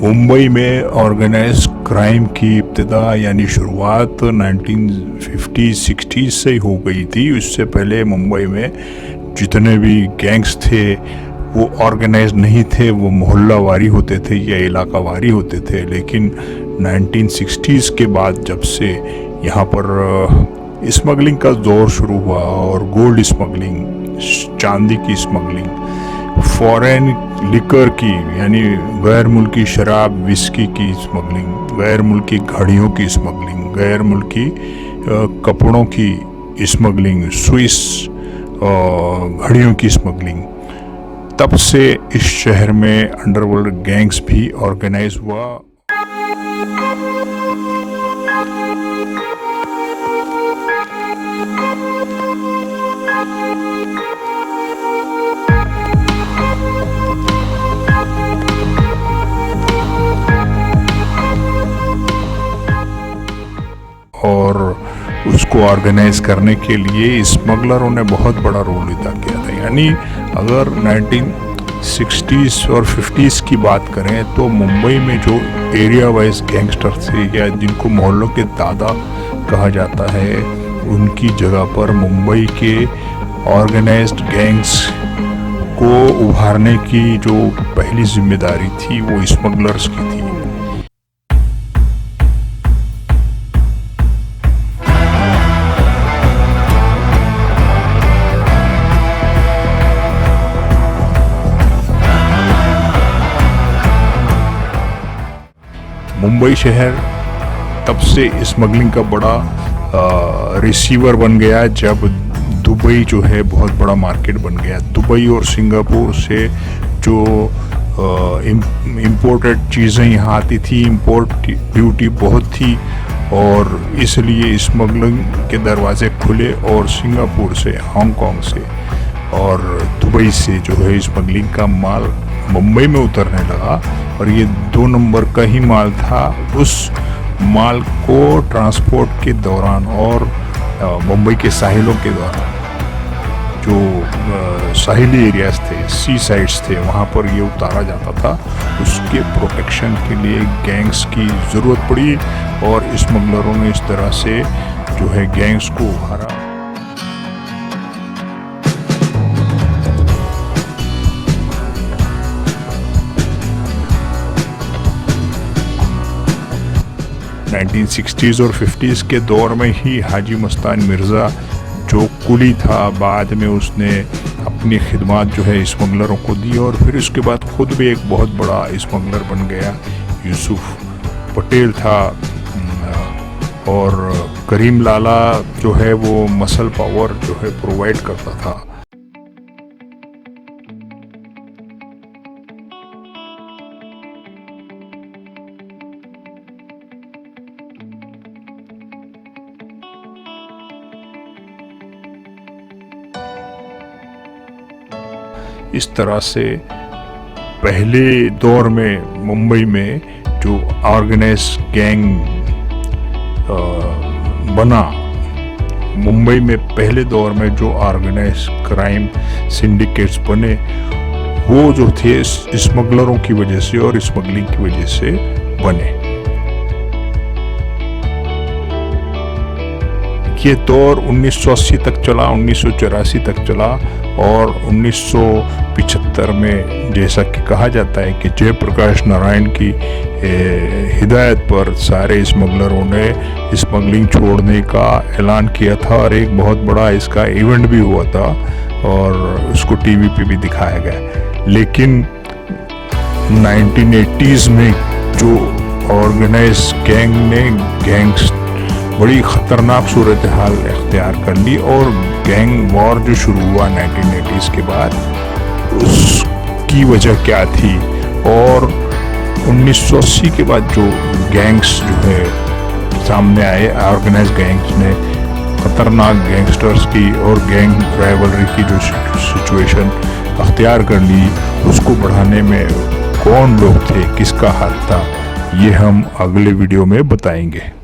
मुंबई में organise crime की इब्तिदा यानी शुरुआत 1950-60 से हो गई थी। उससे पहले मुंबई में जितने भी गैंग्स थे वो ऑर्गेनाइज नहीं थे, वो मोहल्लावारी होते थे या इलाकावारी होते थे। लेकिन 1960s के बाद जब से यहाँ पर स्मगलिंग का दौर शुरू हुआ और गोल्ड स्मगलिंग, चांदी की स्मगलिंग, फॉरेन लिकर की यानी गैर मुल्की शराब, विस्की की स्मगलिंग, गैर मुल्की घड़ियों की स्मगलिंग, गैर मुल्की कपड़ों की स्मगलिंग, स्विस घड़ियों की स्मगलिंग, तब से इस शहर में अंडरवर्ल्ड गैंग्स भी ऑर्गेनाइज हुआ। और उसको ऑर्गेनाइज करने के लिए स्मगलरों ने बहुत बड़ा रोल अदा किया था। यानी अगर 1960s और 50s की बात करें तो मुंबई में जो एरिया वाइज गैंगस्टर थे या जिनको मोहल्लों के दादा कहा जाता है, उनकी जगह पर मुंबई के ऑर्गेनाइज्ड गैंग्स को उभारने की जो पहली जिम्मेदारी थी वो स्मगलर्स की थी। मुंबई शहर तब से स्मगलिंग का बड़ा रिसीवर बन गया जब दुबई जो है बहुत बड़ा मार्केट बन गया। दुबई और सिंगापुर से जो इम्पोर्टेड चीज़ें यहाँ आती थी, इम्पोर्ट ड्यूटी बहुत थी और इसलिए स्मगलिंग के दरवाजे खुले और सिंगापुर से, हांगकांग से और दुबई से जो है स्मगलिंग का माल मुंबई में उतरने लगा। और ये 2 नंबर का ही माल था। उस माल को ट्रांसपोर्ट के दौरान और मुंबई के साहिलों के दौरान जो साहिली एरियाज थे, सी साइड्स थे, वहाँ पर ये उतारा जाता था। उसके प्रोटेक्शन के लिए गैंग्स की ज़रूरत पड़ी और स्मगलरों ने इस तरह से जो है गैंग्स को उभारा। (1960s और 50s के दौर में ही हाजी मस्तान मिर्ज़ा जो कुली था, बाद में उसने अपनी खिदमत जो है स्मगलरों को दी और फिर उसके बाद ख़ुद भी एक बहुत बड़ा स्मगलर बन गया। यूसुफ पटेल था और करीम लाला जो है वो मसल पावर जो है प्रोवाइड करता था। इस तरह से पहले दौर में मुंबई में जो ऑर्गेनाइज गैंग बना, मुंबई में पहले दौर में जो ऑर्गेनाइज क्राइम सिंडिकेट्स बने वो जो थे स्मगलरों की वजह से और स्मगलिंग की वजह से बने। ये दौर 1980 तक चला, 1984 तक चला और 1975 में जैसा कि कहा जाता है कि जयप्रकाश नारायण की हिदायत पर सारे स्मगलरों ने स्मगलिंग छोड़ने का ऐलान किया था और एक बहुत बड़ा इसका इवेंट भी हुआ था और उसको टीवी पे भी दिखाया गया। लेकिन 1980s में जो ऑर्गेनाइज गैंग ने गैंग्स बड़ी ख़तरनाक सूरत हाल इख्तियार कर ली और गैंग वॉर जो शुरू हुआ 1980s के बाद, उसकी वजह क्या थी और 1980 के बाद जो गैंग्स जो है सामने आए, ऑर्गेनाइज गैंग्स ने ख़तरनाक गैंगस्टर्स की और गैंग राइवलरी की जो सिचुएशन अख्तियार कर ली, उसको बढ़ाने में कौन लोग थे, किसका हाथ था, ये हम अगले वीडियो में बताएंगे।